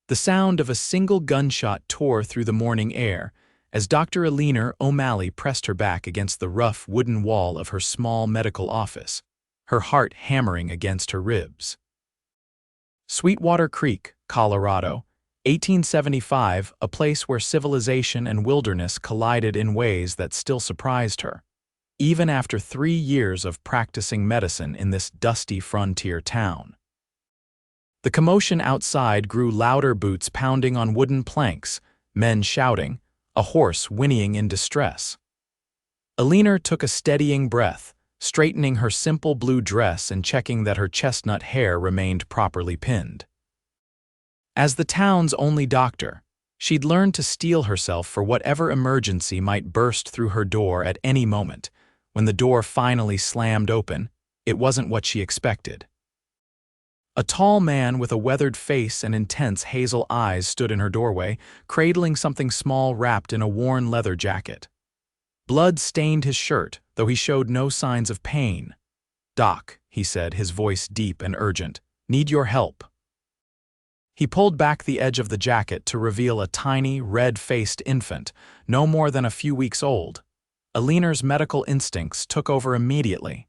The sound of a single gunshot tore through the morning air as Dr. Eleanor O'Malley pressed her back against the rough wooden wall of her small medical office, her heart hammering against her ribs. Sweetwater Creek, Colorado, 1875, a place where civilization and wilderness collided in ways that still surprised her, even after 3 years of practicing medicine in this dusty frontier town. The commotion outside grew louder, boots pounding on wooden planks, men shouting, a horse whinnying in distress. Eleanor took a steadying breath, straightening her simple blue dress and checking that her chestnut hair remained properly pinned. As the town's only doctor, she'd learned to steel herself for whatever emergency might burst through her door at any moment. When the door finally slammed open, it wasn't what she expected. A tall man with a weathered face and intense hazel eyes stood in her doorway, cradling something small wrapped in a worn leather jacket. Blood stained his shirt, though he showed no signs of pain. "Doc," he said, his voice deep and urgent, "need your help." He pulled back the edge of the jacket to reveal a tiny, red-faced infant, no more than a few weeks old. Eleanor's medical instincts took over immediately.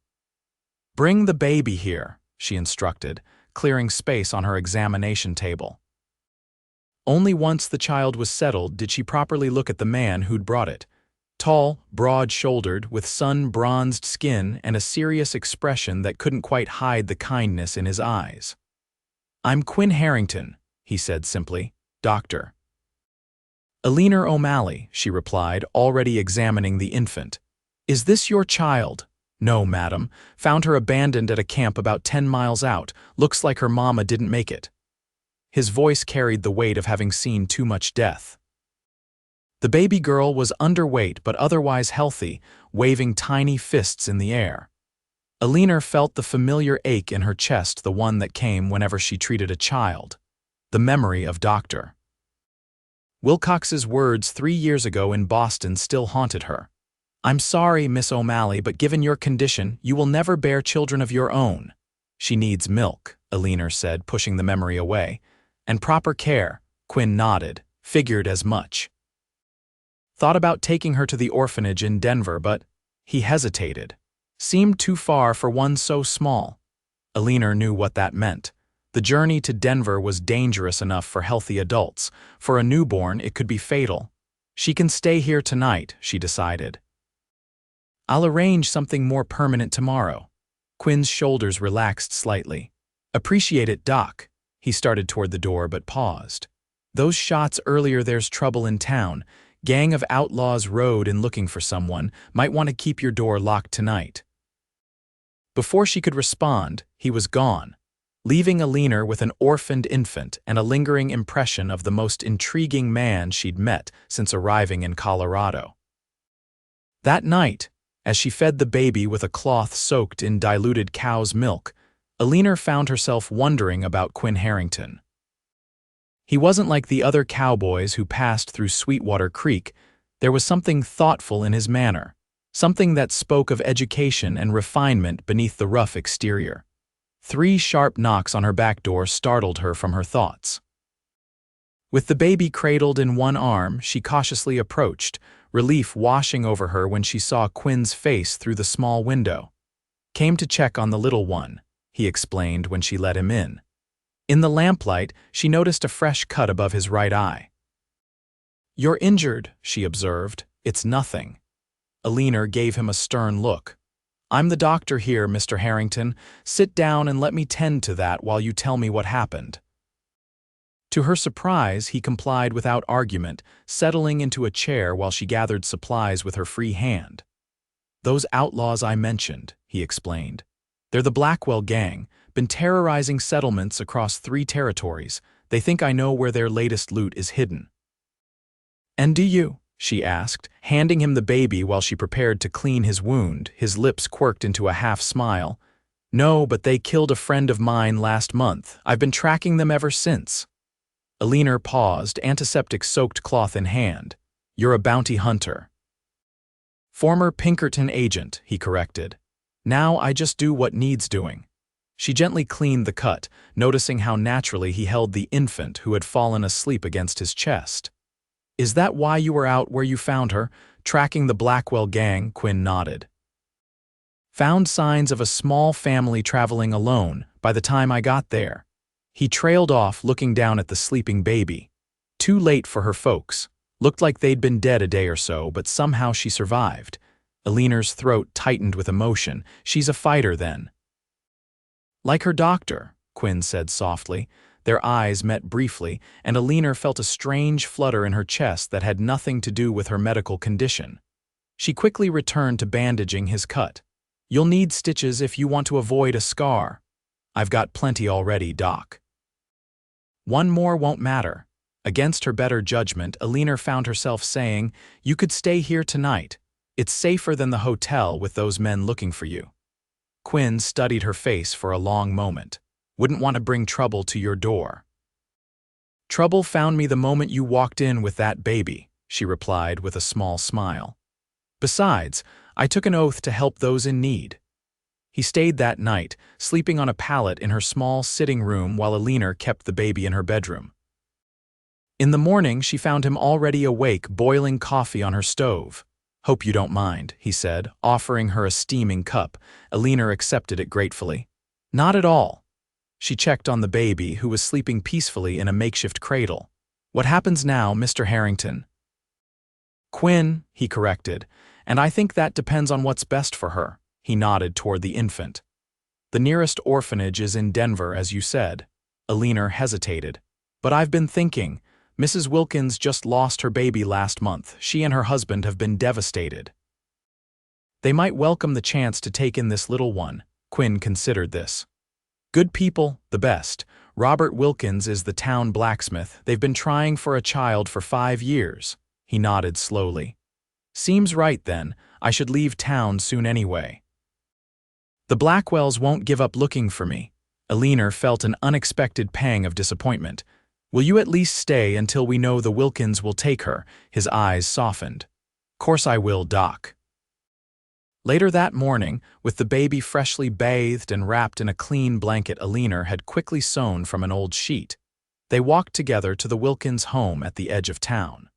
"Bring the baby here," she instructed, clearing space on her examination table. Only once the child was settled did she properly look at the man who'd brought it. Tall, broad-shouldered, with sun-bronzed skin and a serious expression that couldn't quite hide the kindness in his eyes. "I'm Quinn Harrington," he said simply, "Doctor." "Eleanor O'Malley," she replied, already examining the infant. "Is this your child?" "No, madam. Found her abandoned at a camp about 10 miles out. Looks like her mama didn't make it." His voice carried the weight of having seen too much death. The baby girl was underweight but otherwise healthy, waving tiny fists in the air. Eleanor felt the familiar ache in her chest, the one that came whenever she treated a child. The memory of Dr. Wilcox's words 3 years ago in Boston still haunted her. "I'm sorry, Miss O'Malley, but given your condition, you will never bear children of your own." "She needs milk," Eleanor said, pushing the memory away. "And proper care," Quinn nodded, "figured as much." Thought about taking her to the orphanage in Denver, but he hesitated. Seemed too far for one so small. Eleanor knew what that meant. The journey to Denver was dangerous enough for healthy adults. For a newborn, it could be fatal. She can stay here tonight, she decided. "I'll arrange something more permanent tomorrow." Quinn's shoulders relaxed slightly. "Appreciate it, Doc." He started toward the door but paused. "Those shots earlier, there's trouble in town. Gang of outlaws rode in looking for someone. Might want to keep your door locked tonight." Before she could respond, he was gone, leaving Eleanor with an orphaned infant and a lingering impression of the most intriguing man she'd met since arriving in Colorado. That night, as she fed the baby with a cloth soaked in diluted cow's milk, Eleanor found herself wondering about Quinn Harrington. He wasn't like the other cowboys who passed through Sweetwater Creek. There was something thoughtful in his manner, something that spoke of education and refinement beneath the rough exterior. 3 sharp knocks on her back door startled her from her thoughts. With the baby cradled in one arm, she cautiously approached, relief washing over her when she saw Quinn's face through the small window. "Came to check on the little one," he explained when she let him in. In the lamplight, she noticed a fresh cut above his right eye. "You're injured," she observed. "It's nothing." Eleanor gave him a stern look. "I'm the doctor here, Mr. Harrington. Sit down and let me tend to that while you tell me what happened." To her surprise, he complied without argument, settling into a chair while she gathered supplies with her free hand. "Those outlaws I mentioned," he explained. "They're the Blackwell gang, been terrorizing settlements across 3 territories. They think I know where their latest loot is hidden." "And do you?" she asked, handing him the baby while she prepared to clean his wound, his lips quirked into a half-smile. "No, but they killed a friend of mine last month. I've been tracking them ever since." Eleanor paused, antiseptic-soaked cloth in hand. "You're a bounty hunter." "Former Pinkerton agent," he corrected. "Now I just do what needs doing." She gently cleaned the cut, noticing how naturally he held the infant who had fallen asleep against his chest. "Is that why you were out where you found her, tracking the Blackwell gang?" Quinn nodded. "Found signs of a small family traveling alone by the time I got there." He trailed off, looking down at the sleeping baby. Too late for her folks. Looked like they'd been dead a day or so, but somehow she survived. Eleanor's throat tightened with emotion. "She's a fighter, then." "Like her doctor," Quinn said softly. Their eyes met briefly, and Eleanor felt a strange flutter in her chest that had nothing to do with her medical condition. She quickly returned to bandaging his cut. "You'll need stitches if you want to avoid a scar." "I've got plenty already, Doc." "One more won't matter." Against her better judgment, Eleanor found herself saying, "You could stay here tonight. It's safer than the hotel with those men looking for you." Quinn studied her face for a long moment. "Wouldn't want to bring trouble to your door." "Trouble found me the moment you walked in with that baby," she replied with a small smile. "Besides, I took an oath to help those in need." He stayed that night, sleeping on a pallet in her small sitting room while Eleanor kept the baby in her bedroom. In the morning, she found him already awake, boiling coffee on her stove. "Hope you don't mind," he said, offering her a steaming cup. Eleanor accepted it gratefully. "Not at all." She checked on the baby, who was sleeping peacefully in a makeshift cradle. "What happens now, Mr. Harrington?" "Quinn," he corrected, "and I think that depends on what's best for her." He nodded toward the infant. "The nearest orphanage is in Denver, as you said." Eleanor hesitated. "But I've been thinking. Mrs. Wilkins just lost her baby last month. She and her husband have been devastated. They might welcome the chance to take in this little one." Quinn considered this. "Good people, the best. Robert Wilkins is the town blacksmith. They've been trying for a child for 5 years." He nodded slowly. "Seems right, then. I should leave town soon anyway." "The Blackwells won't give up looking for me." Eleanor felt an unexpected pang of disappointment. "Will you at least stay until we know the Wilkins will take her?" His eyes softened. "Course I will, Doc." Later that morning, with the baby freshly bathed and wrapped in a clean blanket Eleanor had quickly sewn from an old sheet, they walked together to the Wilkins home at the edge of town.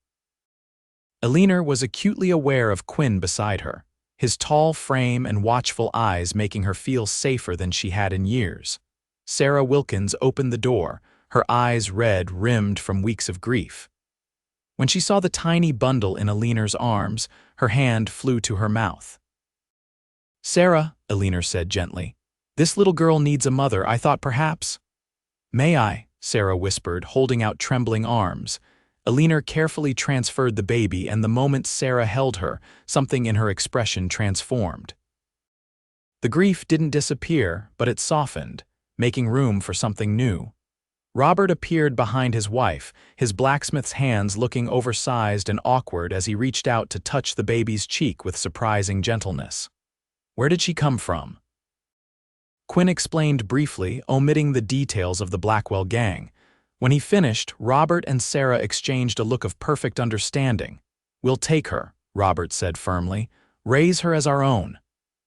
Eleanor was acutely aware of Quinn beside her, his tall frame and watchful eyes making her feel safer than she had in years. Sarah Wilkins opened the door, her eyes red-rimmed from weeks of grief. When she saw the tiny bundle in Eleanor's arms, her hand flew to her mouth. "Sarah," Eleanor said gently, "this little girl needs a mother. I thought perhaps—" "May I?" Sarah whispered, holding out trembling arms. Eleanor carefully transferred the baby, and the moment Sarah held her, something in her expression transformed. The grief didn't disappear, but it softened, making room for something new. Robert appeared behind his wife, his blacksmith's hands looking oversized and awkward as he reached out to touch the baby's cheek with surprising gentleness. "Where did she come from?" Quinn explained briefly, omitting the details of the Blackwell gang. When he finished, Robert and Sarah exchanged a look of perfect understanding. "We'll take her," Robert said firmly. "Raise her as our own."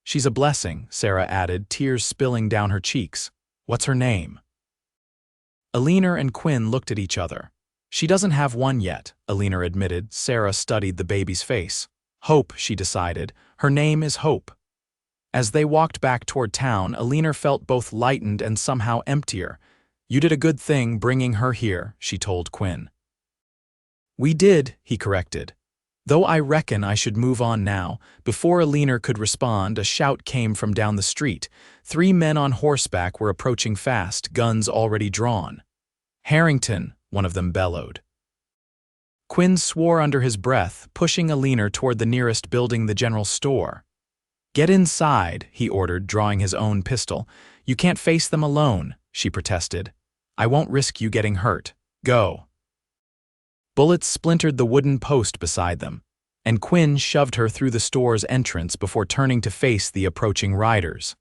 "She's a blessing," Sarah added, tears spilling down her cheeks. "What's her name?" Eleanor and Quinn looked at each other. "She doesn't have one yet," Eleanor admitted. Sarah studied the baby's face. "Hope," she decided. "Her name is Hope." As they walked back toward town, Eleanor felt both lightened and somehow emptier. "You did a good thing bringing her here," she told Quinn. "We did," he corrected. "Though I reckon I should move on now." Before Eleanor could respond, a shout came from down the street. 3 men on horseback were approaching fast, guns already drawn. "Harrington," one of them bellowed. Quinn swore under his breath, pushing Eleanor toward the nearest building, the general store. "Get inside," he ordered, drawing his own pistol. "You can't face them alone," she protested. "I won't risk you getting hurt. Go." Bullets splintered the wooden post beside them, and Quinn shoved her through the store's entrance before turning to face the approaching riders.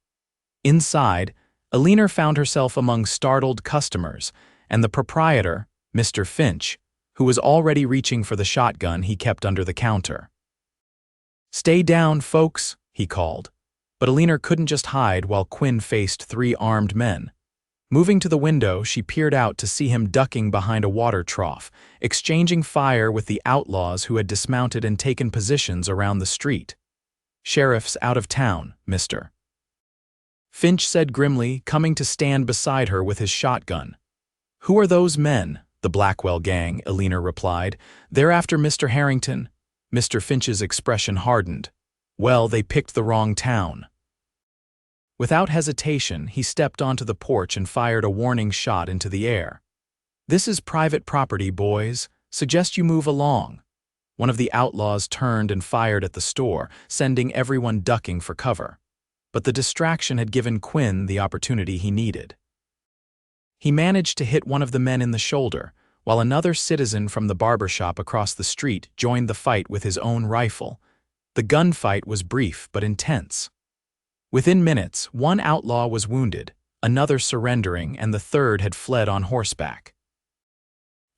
Inside, Eleanor found herself among startled customers, and the proprietor, Mr. Finch, who was already reaching for the shotgun he kept under the counter. "Stay down, folks," he called. But Eleanor couldn't just hide while Quinn faced 3 armed men. Moving to the window, she peered out to see him ducking behind a water trough, exchanging fire with the outlaws who had dismounted and taken positions around the street. "Sheriff's out of town, mister," Finch said grimly, coming to stand beside her with his shotgun. "Who are those men?" "The Blackwell gang," Eleanor replied. "They're after Mr. Harrington." Mr. Finch's expression hardened. "Well, they picked the wrong town." Without hesitation, he stepped onto the porch and fired a warning shot into the air. "This is private property, boys. Suggest you move along." One of the outlaws turned and fired at the store, sending everyone ducking for cover. But the distraction had given Quinn the opportunity he needed. He managed to hit one of the men in the shoulder, while another citizen from the barber shop across the street joined the fight with his own rifle. The gunfight was brief but intense. Within minutes, one outlaw was wounded, another surrendering, and the third had fled on horseback.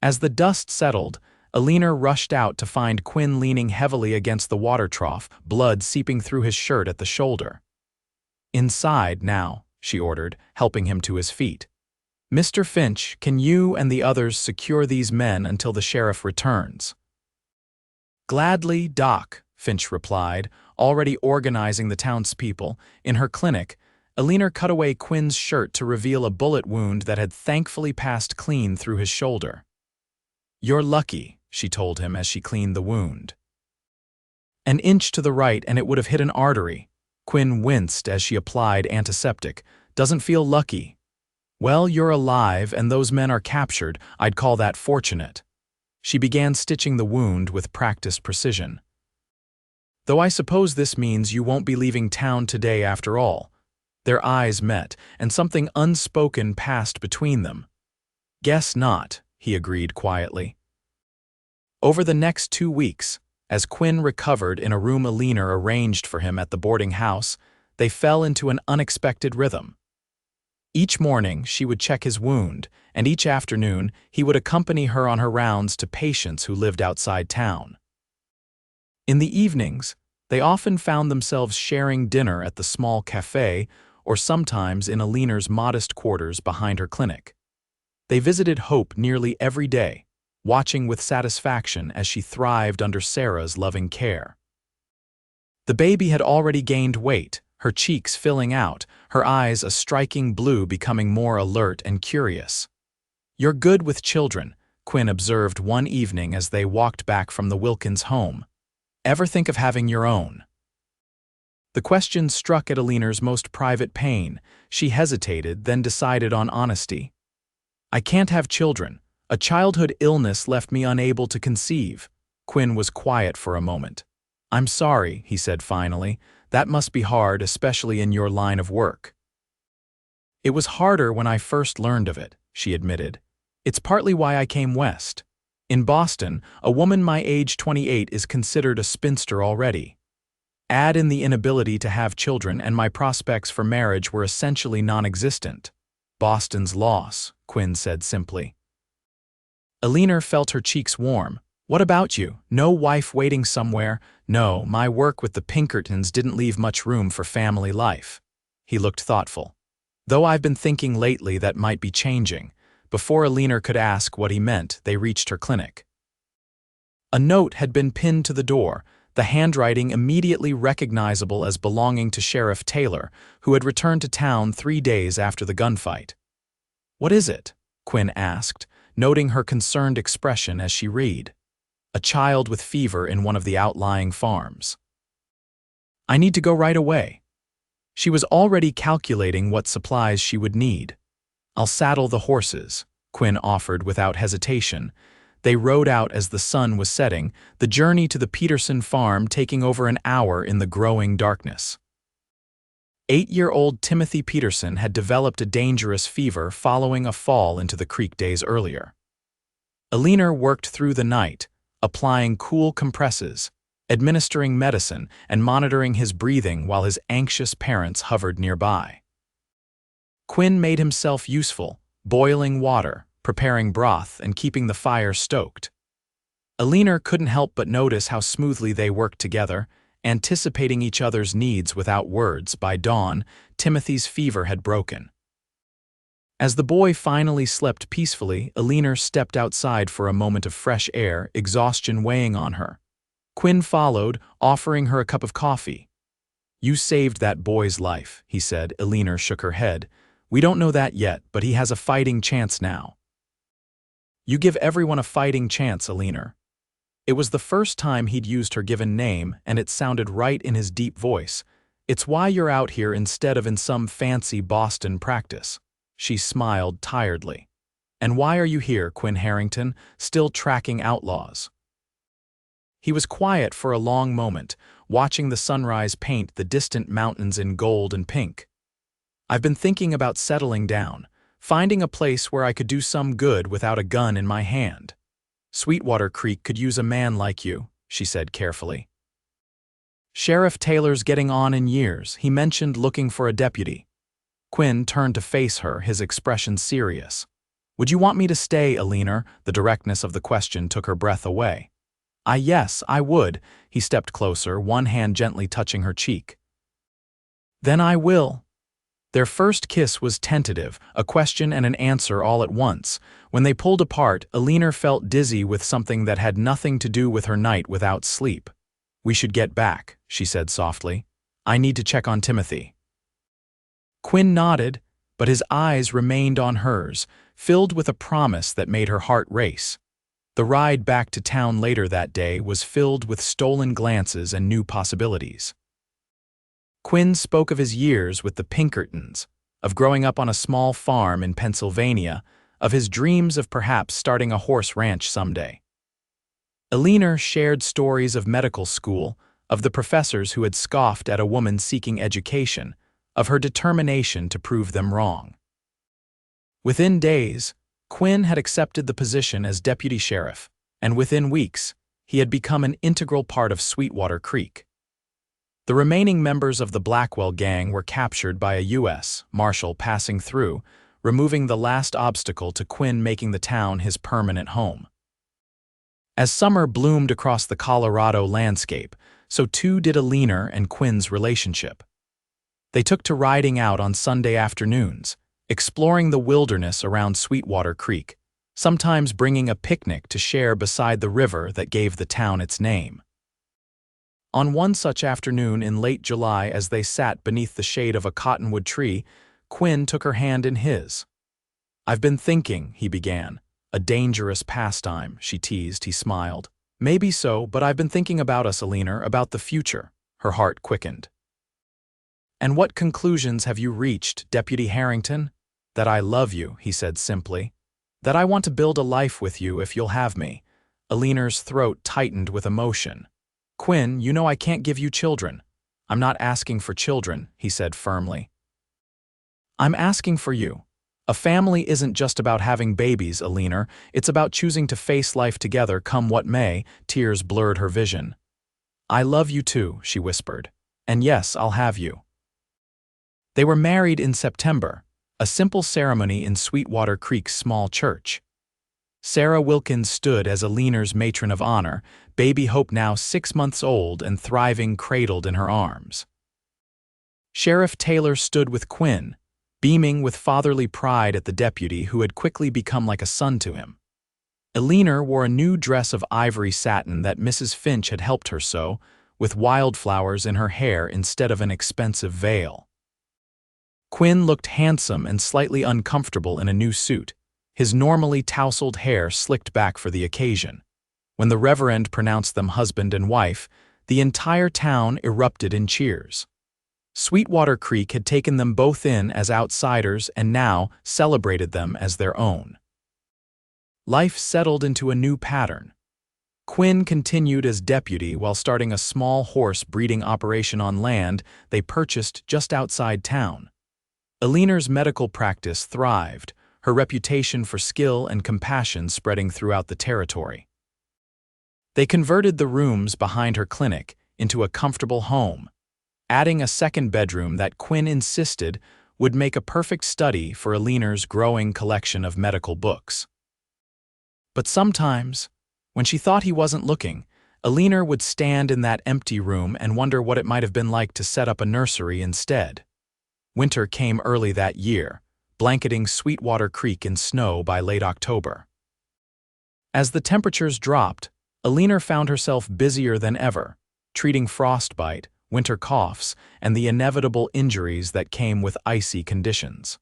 As the dust settled, Eleanor rushed out to find Quinn leaning heavily against the water trough, blood seeping through his shirt at the shoulder. "Inside now," she ordered, helping him to his feet. "Mr. Finch, can you and the others secure these men until the sheriff returns?" "Gladly, Doc," Finch replied, already organizing the townspeople. In her clinic, Eleanor cut away Quinn's shirt to reveal a bullet wound that had thankfully passed clean through his shoulder. "You're lucky," she told him as she cleaned the wound. "An inch to the right and it would have hit an artery." Quinn winced as she applied antiseptic. "Doesn't feel lucky." "Well, you're alive and those men are captured. I'd call that fortunate." She began stitching the wound with practiced precision. "Though I suppose this means you won't be leaving town today after all." Their eyes met, and something unspoken passed between them. "Guess not," he agreed quietly. Over the next 2 weeks, as Quinn recovered in a room Eleanor arranged for him at the boarding house, they fell into an unexpected rhythm. Each morning, she would check his wound, and each afternoon, he would accompany her on her rounds to patients who lived outside town. In the evenings, they often found themselves sharing dinner at the small cafe or sometimes in Eleanor's modest quarters behind her clinic. They visited Hope nearly every day, watching with satisfaction as she thrived under Sarah's loving care. The baby had already gained weight, her cheeks filling out, her eyes a striking blue becoming more alert and curious. "You're good with children," Quinn observed one evening as they walked back from the Wilkins home. "Ever think of having your own?" The question struck at Eleanor's most private pain. She hesitated, then decided on honesty. "I can't have children. A childhood illness left me unable to conceive." Quinn was quiet for a moment. "I'm sorry," he said finally. "That must be hard, especially in your line of work." "It was harder when I first learned of it," she admitted. "It's partly why I came west. In Boston, a woman my age 28 is considered a spinster already. Add in the inability to have children and my prospects for marriage were essentially non-existent." "Boston's loss," Quinn said simply. Eleanor felt her cheeks warm. "What about you? No wife waiting somewhere?" "No, my work with the Pinkertons didn't leave much room for family life." He looked thoughtful. "Though I've been thinking lately that might be changing." Before Eleanor could ask what he meant, they reached her clinic. A note had been pinned to the door, the handwriting immediately recognizable as belonging to Sheriff Taylor, who had returned to town 3 days after the gunfight. "What is it?" Quinn asked, noting her concerned expression as she read. "A child with fever in one of the outlying farms." "I need to go right away." She was already calculating what supplies she would need. "I'll saddle the horses," Quinn offered without hesitation. They rode out as the sun was setting, the journey to the Peterson farm taking over an hour in the growing darkness. 8-year-old Timothy Peterson had developed a dangerous fever following a fall into the creek days earlier. Eleanor worked through the night, applying cool compresses, administering medicine, and monitoring his breathing while his anxious parents hovered nearby. Quinn made himself useful, boiling water, preparing broth, and keeping the fire stoked. Eleanor couldn't help but notice how smoothly they worked together, anticipating each other's needs without words. By dawn, Timothy's fever had broken. As the boy finally slept peacefully, Eleanor stepped outside for a moment of fresh air, exhaustion weighing on her. Quinn followed, offering her a cup of coffee. "You saved that boy's life," he said. Eleanor shook her head. "We don't know that yet, but he has a fighting chance now." "You give everyone a fighting chance, Eleanor." It was the first time he'd used her given name, and it sounded right in his deep voice. "It's why you're out here instead of in some fancy Boston practice." She smiled tiredly. "And why are you here, Quinn Harrington, still tracking outlaws?" He was quiet for a long moment, watching the sunrise paint the distant mountains in gold and pink. "I've been thinking about settling down, finding a place where I could do some good without a gun in my hand. Sweetwater Creek could use a man like you," she said carefully. "Sheriff Taylor's getting on in years. He mentioned looking for a deputy." Quinn turned to face her, his expression serious. "Would you want me to stay, Eleanor?" The directness of the question took her breath away. Yes, I would." He stepped closer, one hand gently touching her cheek. "Then I will." Their first kiss was tentative, a question and an answer all at once. When they pulled apart, Eleanor felt dizzy with something that had nothing to do with her night without sleep. "We should get back," she said softly. "I need to check on Timothy." Quinn nodded, but his eyes remained on hers, filled with a promise that made her heart race. The ride back to town later that day was filled with stolen glances and new possibilities. Quinn spoke of his years with the Pinkertons, of growing up on a small farm in Pennsylvania, of his dreams of perhaps starting a horse ranch someday. Eleanor shared stories of medical school, of the professors who had scoffed at a woman seeking education, of her determination to prove them wrong. Within days, Quinn had accepted the position as deputy sheriff, and within weeks, he had become an integral part of Sweetwater Creek. The remaining members of the Blackwell gang were captured by a U.S. Marshal passing through, removing the last obstacle to Quinn making the town his permanent home. As summer bloomed across the Colorado landscape, so too did Eleanor and Quinn's relationship. They took to riding out on Sunday afternoons, exploring the wilderness around Sweetwater Creek, sometimes bringing a picnic to share beside the river that gave the town its name. On one such afternoon in late July, as they sat beneath the shade of a cottonwood tree, Quinn took her hand in his. "I've been thinking," he began. "A dangerous pastime," she teased. He smiled. "Maybe so, but I've been thinking about us, Eleanor, about the future." Her heart quickened. "And what conclusions have you reached, Deputy Harrington?" "That I love you," he said simply. "That I want to build a life with you if you'll have me." Eleanor's throat tightened with emotion. "Quinn, you know I can't give you children." "I'm not asking for children," he said firmly. "I'm asking for you. A family isn't just about having babies, Eleanor. It's about choosing to face life together come what may." Tears blurred her vision. "I love you too," she whispered. "And yes, I'll have you." They were married in September, a simple ceremony in Sweetwater Creek's small church. Sarah Wilkins stood as Eleanor's matron of honor, baby Hope now 6 months old and thriving cradled in her arms. Sheriff Taylor stood with Quinn, beaming with fatherly pride at the deputy who had quickly become like a son to him. Eleanor wore a new dress of ivory satin that Mrs. Finch had helped her sew, with wildflowers in her hair instead of an expensive veil. Quinn looked handsome and slightly uncomfortable in a new suit, his normally tousled hair slicked back for the occasion. When the Reverend pronounced them husband and wife, the entire town erupted in cheers. Sweetwater Creek had taken them both in as outsiders and now celebrated them as their own. Life settled into a new pattern. Quinn continued as deputy while starting a small horse breeding operation on land they purchased just outside town. Eleanor's medical practice thrived, her reputation for skill and compassion spreading throughout the territory. They converted the rooms behind her clinic into a comfortable home, adding a second bedroom that Quinn insisted would make a perfect study for Eleanor's growing collection of medical books. But sometimes, when she thought he wasn't looking, Eleanor would stand in that empty room and wonder what it might have been like to set up a nursery instead. Winter came early that year, blanketing Sweetwater Creek in snow by late October. As the temperatures dropped, Eleanor found herself busier than ever, treating frostbite, winter coughs, and the inevitable injuries that came with icy conditions.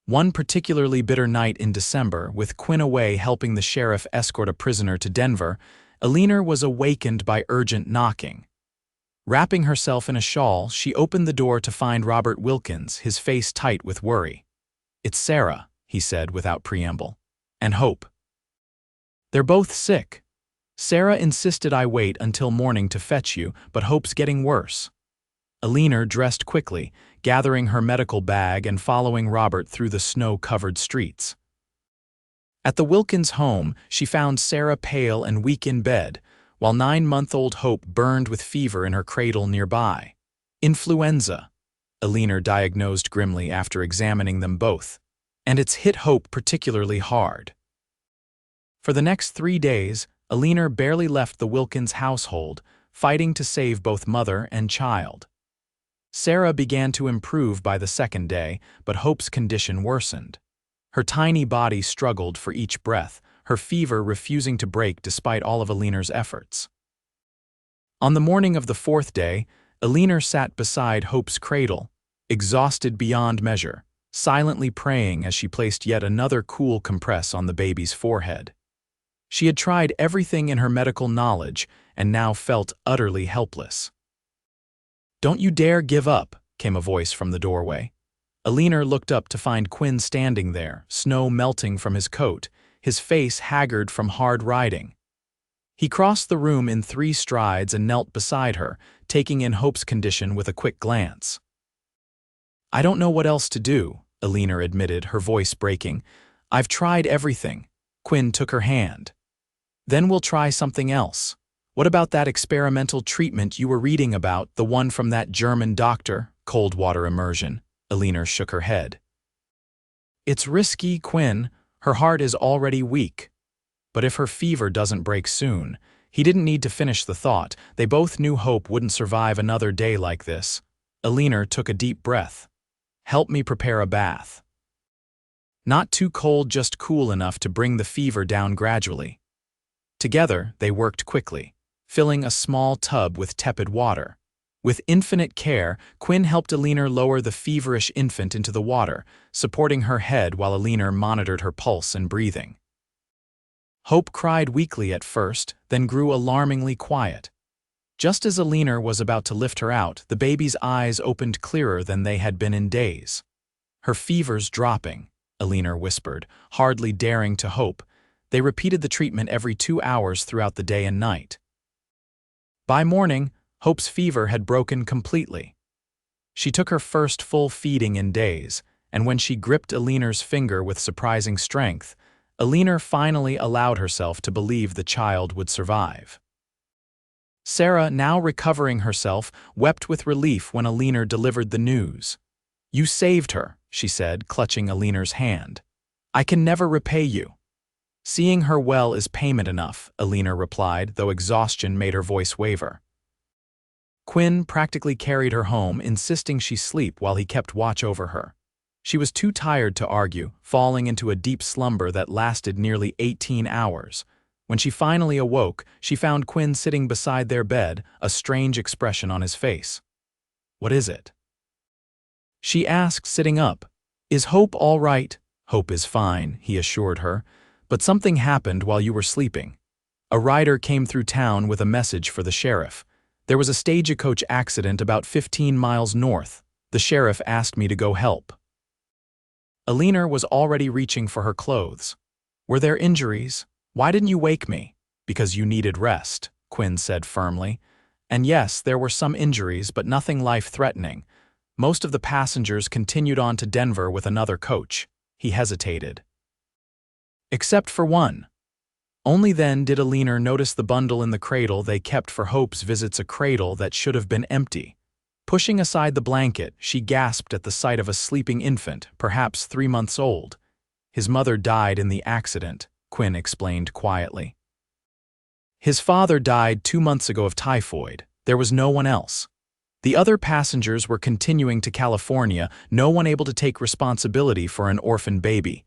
One particularly bitter night in December, with Quinn away helping the sheriff escort a prisoner to Denver, Eleanor was awakened by urgent knocking. Wrapping herself in a shawl, she opened the door to find Robert Wilkins, his face tight with worry. "It's Sarah," he said without preamble. "And Hope. They're both sick. Sarah insisted I wait until morning to fetch you, but Hope's getting worse." Eleanor dressed quickly, gathering her medical bag and following Robert through the snow-covered streets. At the Wilkins home, she found Sarah pale and weak in bed, while 9-month-old Hope burned with fever in her cradle nearby. "Influenza," Eleanor diagnosed grimly after examining them both, "and it's hit Hope particularly hard." For the next 3 days, Eleanor barely left the Wilkins household, fighting to save both mother and child. Sarah began to improve by the second day, but Hope's condition worsened. Her tiny body struggled for each breath, her fever refusing to break despite all of Eleanor's efforts. On the morning of the 4th day, Eleanor sat beside Hope's cradle, exhausted beyond measure, silently praying as she placed yet another cool compress on the baby's forehead. She had tried everything in her medical knowledge and now felt utterly helpless. "Don't you dare give up," came a voice from the doorway. Eleanor looked up to find Quinn standing there, snow melting from his coat, his face haggard from hard riding. He crossed the room in 3 strides and knelt beside her, taking in Hope's condition with a quick glance. "I don't know what else to do," Eleanor admitted, her voice breaking. "I've tried everything." Quinn took her hand. "Then we'll try something else. What about that experimental treatment you were reading about, the one from that German doctor, cold water immersion?" Eleanor shook her head. "It's risky, Quinn. Her heart is already weak. But if her fever doesn't break soon..." He didn't need to finish the thought. They both knew Hope wouldn't survive another day like this. Eleanor took a deep breath. "Help me prepare a bath. Not too cold, just cool enough to bring the fever down gradually." Together, they worked quickly, filling a small tub with tepid water. With infinite care, Quinn helped Eleanor lower the feverish infant into the water, supporting her head while Eleanor monitored her pulse and breathing. Hope cried weakly at first, then grew alarmingly quiet. Just as Eleanor was about to lift her out, the baby's eyes opened clearer than they had been in days. "Her fever's dropping," Eleanor whispered, hardly daring to hope. They repeated the treatment every 2 hours throughout the day and night. By morning, Hope's fever had broken completely. She took her first full feeding in days, and when she gripped Eleanor's finger with surprising strength, Eleanor finally allowed herself to believe the child would survive. Sarah, now recovering herself, wept with relief when Eleanor delivered the news. "You saved her," she said, clutching Eleanor's hand. "I can never repay you." "Seeing her well is payment enough," Eleanor replied, though exhaustion made her voice waver. Quinn practically carried her home, insisting she sleep while he kept watch over her. She was too tired to argue, falling into a deep slumber that lasted nearly 18 hours. When she finally awoke, she found Quinn sitting beside their bed, a strange expression on his face. "What is it?" she asked, sitting up. "Is Hope all right?" "Hope is fine," he assured her. "But something happened while you were sleeping. A rider came through town with a message for the sheriff. There was a stagecoach accident about 15 miles north. The sheriff asked me to go help." Eleanor was already reaching for her clothes. "Were there injuries? Why didn't you wake me?" "Because you needed rest," Quinn said firmly. "And yes, there were some injuries, but nothing life-threatening. Most of the passengers continued on to Denver with another coach." He hesitated. "Except for one." Only then did Eleanor notice the bundle in the cradle they kept for Hope's visits, a cradle that should have been empty. Pushing aside the blanket, she gasped at the sight of a sleeping infant, perhaps 3 months old. "His mother died in the accident," Quinn explained quietly. His father died 2 months ago of typhoid. There was no one else. The other passengers were continuing to California, no one able to take responsibility for an orphan baby.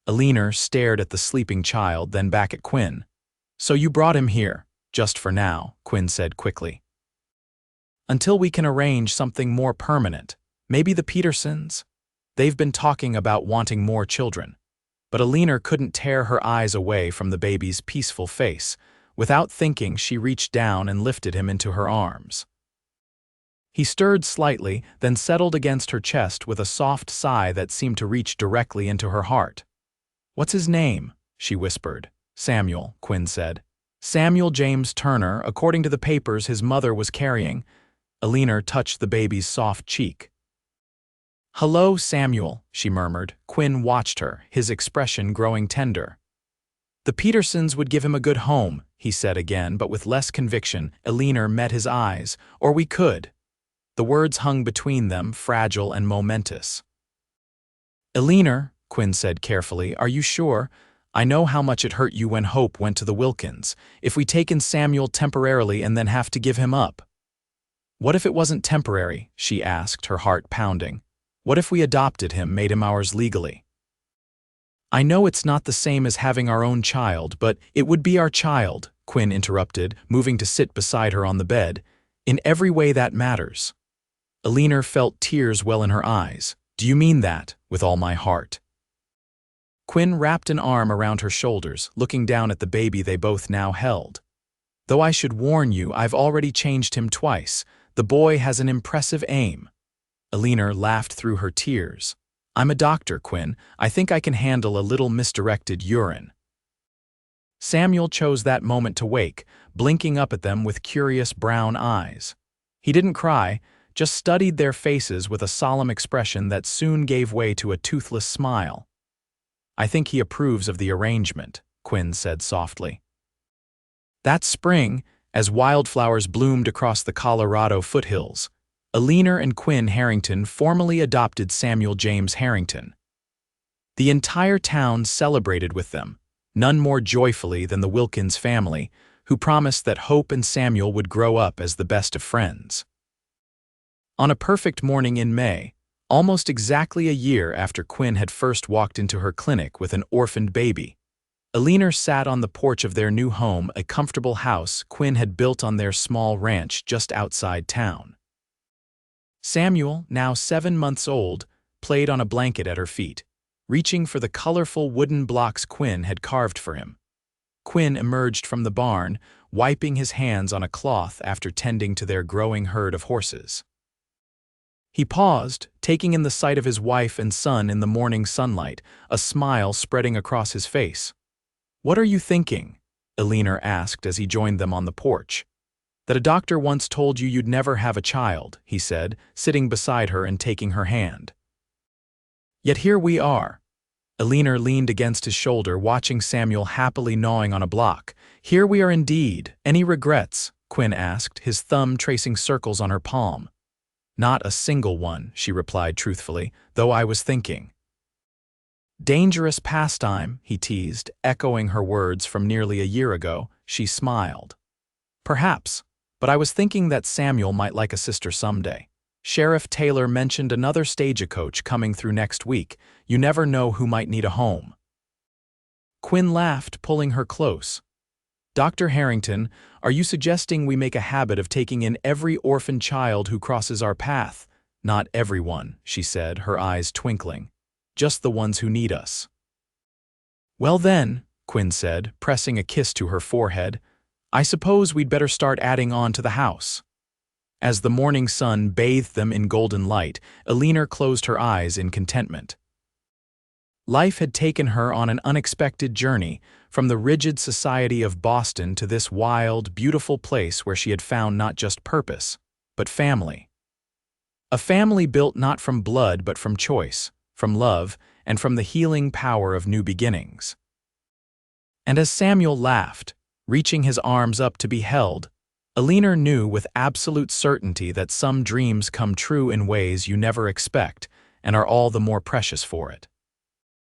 Eleanor stared at the sleeping child, then back at Quinn. So you brought him here, just for now, Quinn said quickly. Until we can arrange something more permanent. Maybe the Petersons? They've been talking about wanting more children. But Eleanor couldn't tear her eyes away from the baby's peaceful face. Without thinking, she reached down and lifted him into her arms. He stirred slightly, then settled against her chest with a soft sigh that seemed to reach directly into her heart. "What's his name?" she whispered. "Samuel," Quinn said. "Samuel James Turner, according to the papers his mother was carrying." Eleanor touched the baby's soft cheek. "Hello, Samuel," she murmured. Quinn watched her, his expression growing tender. "The Petersons would give him a good home," he said again, but with less conviction. Eleanor met his eyes. "Or we could." The words hung between them, fragile and momentous. "Eleanor," Quinn said carefully, "are you sure? I know how much it hurt you when Hope went to the Wilkins. If we take in Samuel temporarily and then have to give him up." "What if it wasn't temporary?" she asked, her heart pounding. "What if we adopted him, made him ours legally?" "I know it's not the same as having our own child, but it would be our child," Quinn interrupted, moving to sit beside her on the bed. "In every way that matters." Eleanor felt tears well in her eyes. "Do you mean that?" "With all my heart." Quinn wrapped an arm around her shoulders, looking down at the baby they both now held. "Though I should warn you, I've already changed him twice. The boy has an impressive aim." Eleanor laughed through her tears. "I'm a doctor, Quinn. I think I can handle a little misdirected urine." Samuel chose that moment to wake, blinking up at them with curious brown eyes. He didn't cry, just studied their faces with a solemn expression that soon gave way to a toothless smile. "I think he approves of the arrangement," Quinn said softly. That spring, as wildflowers bloomed across the Colorado foothills, Eleanor and Quinn Harrington formally adopted Samuel James Harrington. The entire town celebrated with them, none more joyfully than the Wilkins family, who promised that Hope and Samuel would grow up as the best of friends. On a perfect morning in May, almost exactly a year after Quinn had first walked into her clinic with an orphaned baby, Eleanor sat on the porch of their new home, a comfortable house Quinn had built on their small ranch just outside town. Samuel, now 7 months old, played on a blanket at her feet, reaching for the colorful wooden blocks Quinn had carved for him. Quinn emerged from the barn, wiping his hands on a cloth after tending to their growing herd of horses. He paused, taking in the sight of his wife and son in the morning sunlight, a smile spreading across his face. "What are you thinking?" Eleanor asked as he joined them on the porch. "That a doctor once told you you'd never have a child," he said, sitting beside her and taking her hand. "Yet here we are." Eleanor leaned against his shoulder, watching Samuel happily gnawing on a block. "Here we are indeed. Any regrets?" Quinn asked, his thumb tracing circles on her palm. "Not a single one," she replied truthfully, "though I was thinking." "Dangerous pastime," he teased, echoing her words from nearly a year ago. She smiled. "Perhaps, but I was thinking that Samuel might like a sister someday. Sheriff Taylor mentioned another stagecoach coming through next week. You never know who might need a home." Quinn laughed, pulling her close. "Dr. Harrington, are you suggesting we make a habit of taking in every orphan child who crosses our path?" "Not everyone," she said, her eyes twinkling. "Just the ones who need us." "Well then," Quinn said, pressing a kiss to her forehead, "I suppose we'd better start adding on to the house." As the morning sun bathed them in golden light, Eleanor closed her eyes in contentment. Life had taken her on an unexpected journey, from the rigid society of Boston to this wild, beautiful place where she had found not just purpose, but family. A family built not from blood but from choice, from love, and from the healing power of new beginnings. And as Samuel laughed, reaching his arms up to be held, Eleanor knew with absolute certainty that some dreams come true in ways you never expect and are all the more precious for it.